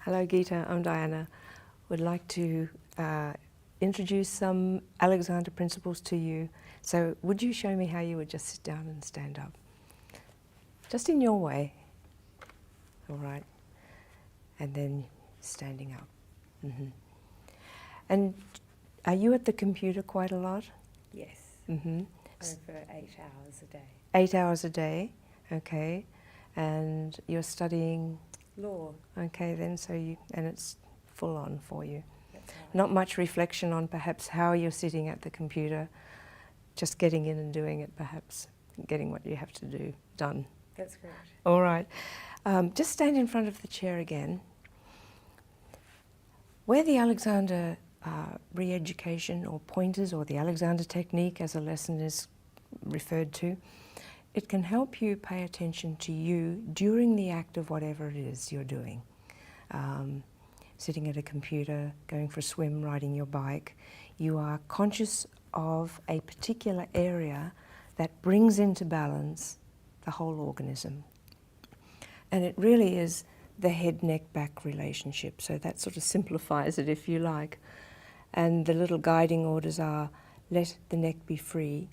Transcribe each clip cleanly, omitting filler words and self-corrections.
Hello Gita, I'm Diana. Would like to introduce some Alexander principles to you. So would you show me how you would just sit down and stand up? Just in your way. All right. And then standing up. And are you at the computer quite a lot? Yes. Mm-hmm. Over 8 hours a day. 8 hours a day, okay. And you're studying Law. okay then, so and it's full on for you. That's right. Not much reflection on perhaps how you're sitting at the computer, just getting in and doing it perhaps, getting what you have to do done. That's correct. All right. Just stand in front of the chair again. Where the Alexander re-education or pointers or the Alexander technique as a lesson is referred to, it can help you pay attention to you during the act of whatever it is you're doing. Sitting at a computer, going for a swim, riding your bike, you are conscious of a particular area that brings into balance the whole organism. And it really is the head-neck-back relationship, so that sort of simplifies it if you like. And the little guiding orders are, let the neck be free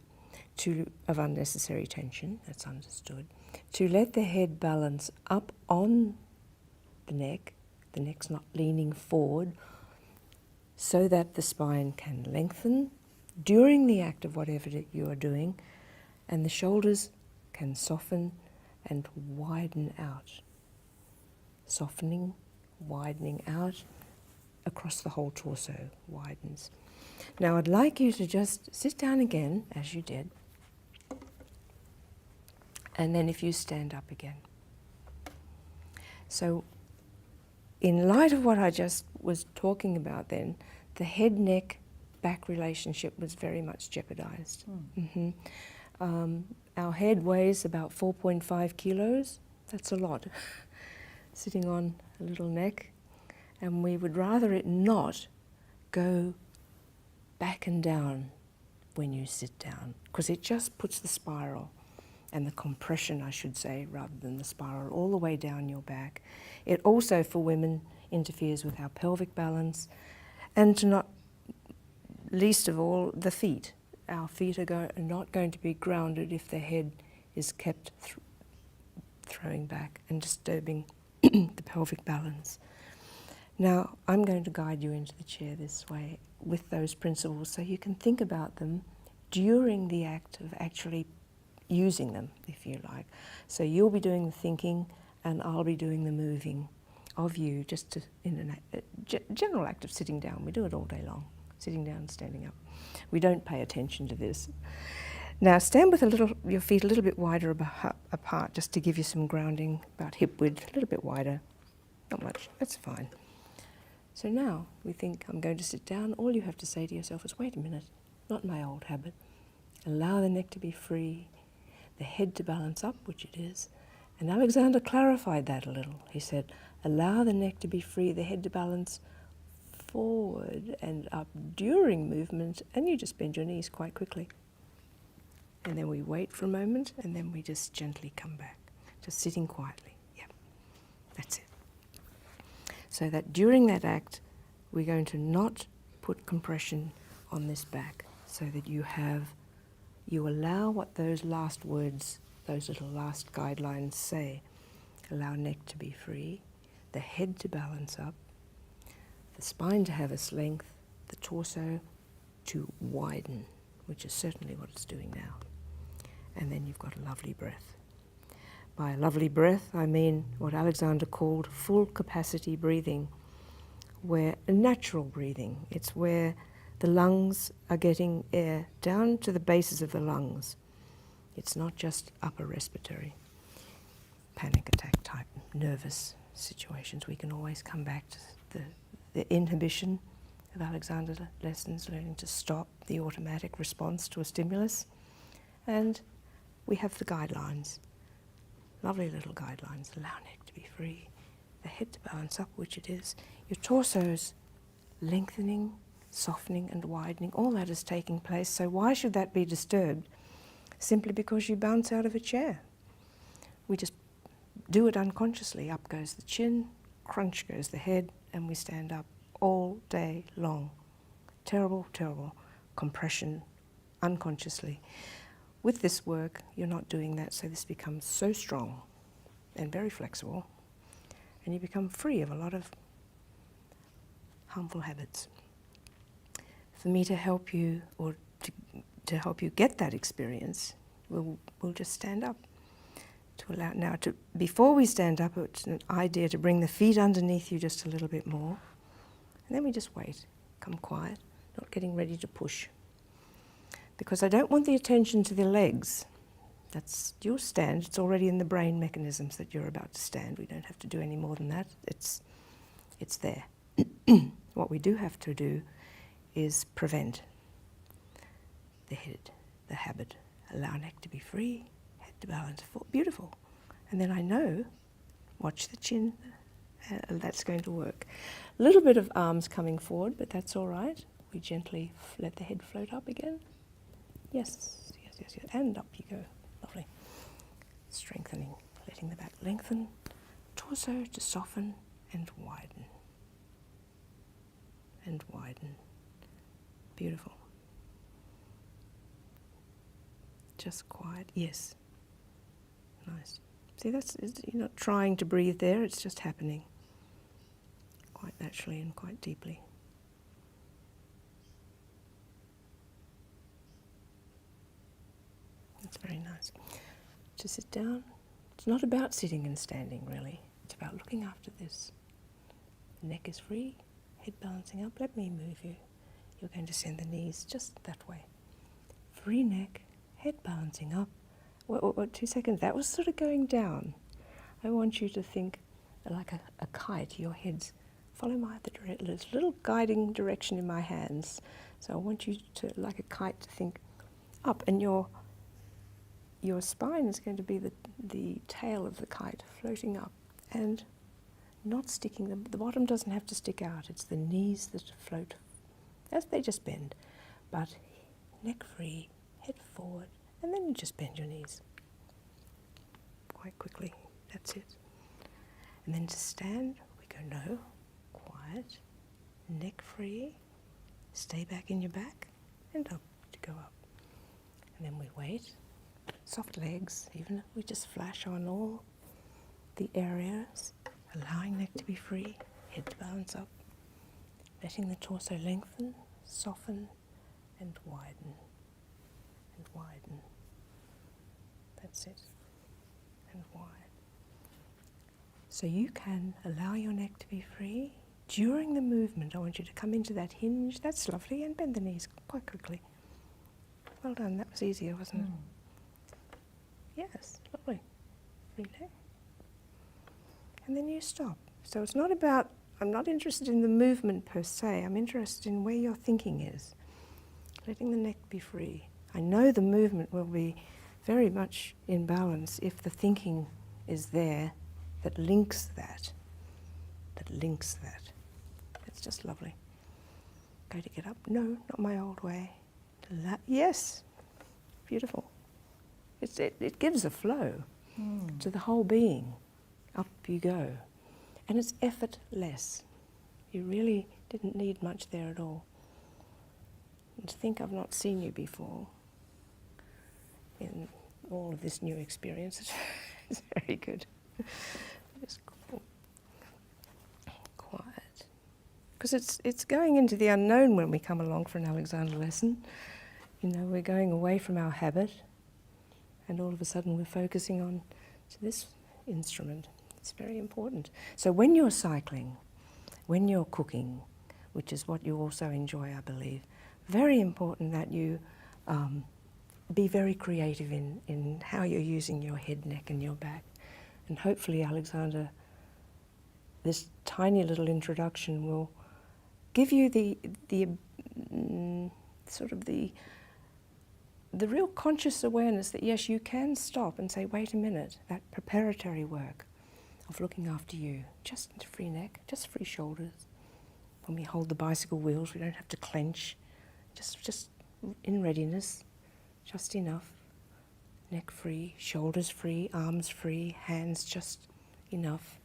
of unnecessary tension, that's understood, to let the head balance up on the neck's not leaning forward, so that the spine can lengthen during the act of whatever you are doing, and the shoulders can soften and widen out. Softening, widening out across the whole torso, widens. Now I'd like you to just sit down again, as you did, and then if you stand up again. So in light of what I just was talking about then, the head-neck-back relationship was very much jeopardized. Our head weighs about 4.5 kilos. That's a lot, sitting on a little neck. And we would rather it not go back and down when you sit down, because it just puts the spiral and the compression, I should say, rather than the spiral, all the way down your back. It also, for women, interferes with our pelvic balance, and to not least of all, the feet. Our feet are not going to be grounded if the head is kept throwing back and disturbing the pelvic balance. Now, I'm going to guide you into the chair this way with those principles so you can think about them during the act of actually using them, if you like. So you'll be doing the thinking and I'll be doing the moving of you, just in a general act of sitting down. We do it all day long, sitting down and standing up. We don't pay attention to this. Now stand with your feet a little bit wider apart, just to give you some grounding, about hip width, a little bit wider. Not much, that's fine. So now we think, I'm going to sit down. All you have to say to yourself is, wait a minute, not my old habit. Allow the neck to be free, the head to balance up, which it is. And Alexander clarified that a little. He said, allow the neck to be free, the head to balance forward and up during movement, and you just bend your knees quite quickly. And then we wait for a moment, and then we just gently come back, just sitting quietly. Yeah, that's it. So that during that act, we're going to not put compression on this back, so that you allow what those last words, those little last guidelines say. Allow neck to be free, the head to balance up, the spine to have its length, the torso to widen, which is certainly what it's doing now. And then you've got a lovely breath. By a lovely breath, I mean what Alexander called full capacity breathing, where natural breathing. It's where the lungs are getting air down to the bases of the lungs. It's not just upper respiratory, panic attack type, nervous situations. We can always come back to the inhibition of Alexander's lessons, learning to stop the automatic response to a stimulus. And we have the guidelines, lovely little guidelines. Allow neck to be free, the head to balance up, which it is. Your torso's lengthening, softening and widening, all that is taking place. So why should that be disturbed? Simply because you bounce out of a chair. We just do it unconsciously. Up goes the chin, crunch goes the head, and we stand up all day long. Terrible, terrible compression unconsciously. With this work, you're not doing that, so this becomes so strong and very flexible, and you become free of a lot of harmful habits. For me to help you, or to help you get that experience, we'll just stand up. To allow now to, before we stand up, it's an idea to bring the feet underneath you just a little bit more, and then we just wait, come quiet, not getting ready to push. Because I don't want the attention to the legs. That's your stand. It's already in the brain mechanisms that you're about to stand. We don't have to do any more than that. It's there. What we do have to do is prevent the head, the habit. Allow neck to be free, head to balance. Beautiful. And then I know, watch the chin. That's going to work. A little bit of arms coming forward, but that's all right. We gently let the head float up again. Yes, yes, yes, yes. And up you go. Lovely. Strengthening, letting the back lengthen, torso to soften and widen. And widen. Beautiful. Just quiet. Yes. Nice. See, you're not trying to breathe there, it's just happening. Quite naturally and quite deeply. That's very nice. To sit down. It's not about sitting and standing, really. It's about looking after this. Neck is free, head balancing up. Let me move you. You're going to send the knees just that way. Free neck, head balancing up. 2 seconds. That was sort of going down. I want you to think like a kite. Your head's follow there's a little guiding direction in my hands. So I want you to, like a kite, to think up, and your spine is going to be the tail of the kite floating up and not sticking. The bottom doesn't have to stick out. It's the knees that float as they just bend. But neck free, head forward, and then you just bend your knees quite quickly. That's it. And then to stand, we go no, quiet, neck free, stay back in your back, and up to go up. And then we wait. Soft legs, even if we just flash on all the areas, allowing neck to be free, head to balance up, letting the torso lengthen, soften, and widen, and widen. That's it, and wide. So you can allow your neck to be free. During the movement, I want you to come into that hinge. That's lovely, and bend the knees quite quickly. Well done, that was easier, wasn't it? Yes, lovely. Free neck. And then you stop. So it's not about, I'm not interested in the movement per se, I'm interested in where your thinking is. Letting the neck be free. I know the movement will be very much in balance if the thinking is there that links that. It's just lovely. Go to get up. No, not my old way. Yes, beautiful. It gives a flow to the whole being. Up you go. And it's effortless. You really didn't need much there at all. And to think I've not seen you before in all of this new experience is very good. Just cool. Quiet. Because it's going into the unknown when we come along for an Alexander lesson. You know, we're going away from our habit, and all of a sudden we're focusing on to this instrument. It's very important. So when you're cycling, when you're cooking, which is what you also enjoy, I believe, very important that you be very creative in how you're using your head, neck and your back. And hopefully, Alexander, this tiny little introduction will give you the real conscious awareness that yes, you can stop and say, wait a minute, that preparatory work of looking after you, just free neck, just free shoulders. When we hold the bicycle wheels, we don't have to clench, just in readiness, just enough. Neck free, shoulders free, arms free, hands just enough.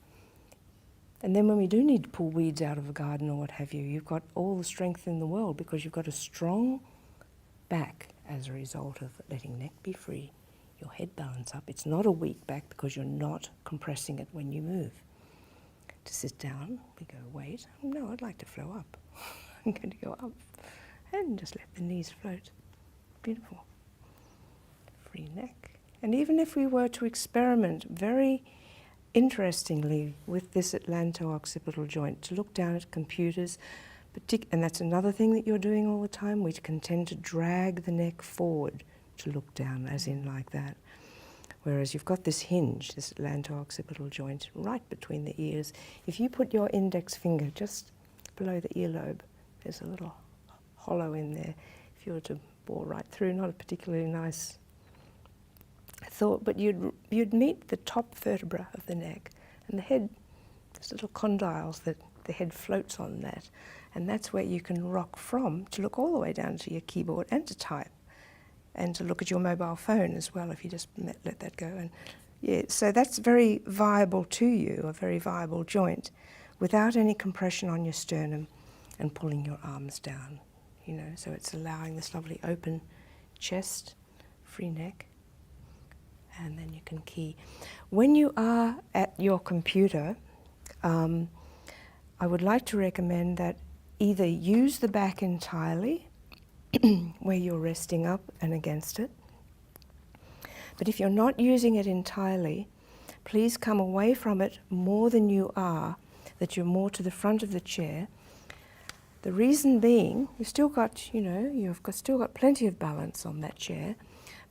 And then when we do need to pull weeds out of a garden or what have you, you've got all the strength in the world because you've got a strong back as a result of letting neck be free, your head balance up. It's not a weak back because you're not compressing it when you move. To sit down, we go, wait, no, I'd like to flow up. I'm going to go up and just let the knees float. Beautiful. Free neck. And even if we were to experiment very interestingly with this atlanto-occipital joint, to look down at computers, and that's another thing that you're doing all the time, we can tend to drag the neck forward to look down, as in like that. Whereas you've got this hinge, this atlanto-occipital joint, right between the ears. If you put your index finger just below the earlobe, there's a little hollow in there. If you were to bore right through, not a particularly nice thought, but you'd meet the top vertebra of the neck, and the head, there's little condyles that the head floats on that, and that's where you can rock from to look all the way down to your keyboard and to type, and to look at your mobile phone as well if you just let that go. And yeah, so that's very viable to you, a very viable joint, without any compression on your sternum and pulling your arms down. You know, so it's allowing this lovely open chest, free neck. And then you can key. When you are at your computer, I would like to recommend that either use the back entirely, where you're resting up and against it. But if you're not using it entirely, please come away from it more than you are, that you're more to the front of the chair. The reason being, you've still got, you know, still got plenty of balance on that chair,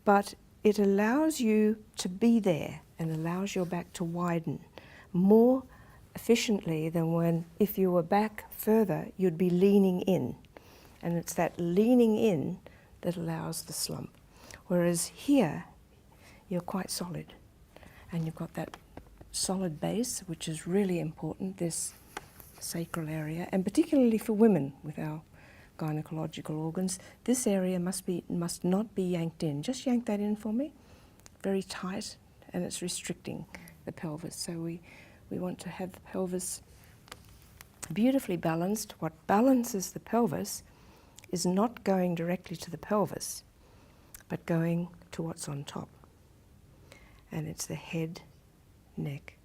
but it allows you to be there and allows your back to widen more efficiently than when, if you were back further, you'd be leaning in. And it's that leaning in that allows the slump. Whereas here, you're quite solid. And you've got that solid base, which is really important, this sacral area, and particularly for women with our gynecological organs, this area must not be yanked in. Just yank that in for me. Very tight, and it's restricting the pelvis. So we want to have the pelvis beautifully balanced. What balances the pelvis is not going directly to the pelvis, but going to what's on top. And it's the head, neck,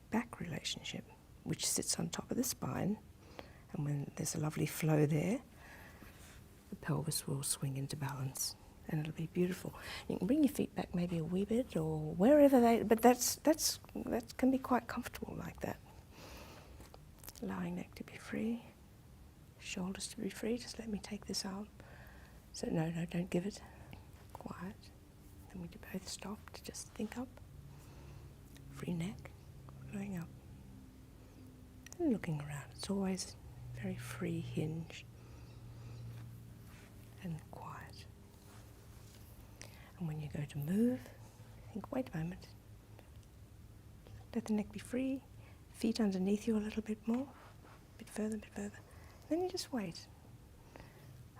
back relationship, which sits on top of the spine. And when there's a lovely flow there, the pelvis will swing into balance, and it'll be beautiful. You can bring your feet back maybe a wee bit, or wherever but that can be quite comfortable like that. Allowing neck to be free, shoulders to be free. Just let me take this arm. So no, don't give it. Quiet. Then we do both stop to just think up. Free neck, going up, and looking around. It's always very free hinge. And quiet. And when you go to move, think, wait a moment. Let the neck be free, feet underneath you a little bit more, a bit further. Then you just wait.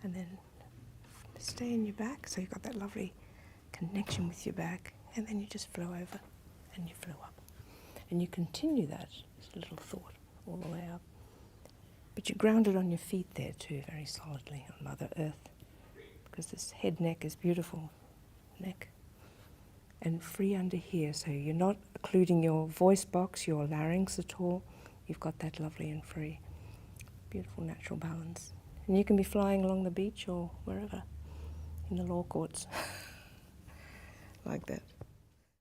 And then stay in your back, so you've got that lovely connection with your back, and then you just flow over and you flow up. And you continue that little thought all the way up. But you're grounded on your feet there too, very solidly on Mother Earth. Because this head neck is beautiful neck, and free under here, so you're not occluding your voice box, your larynx at all. You've got that lovely and free, beautiful natural balance. And you can be flying along the beach or wherever, in the law courts, like that.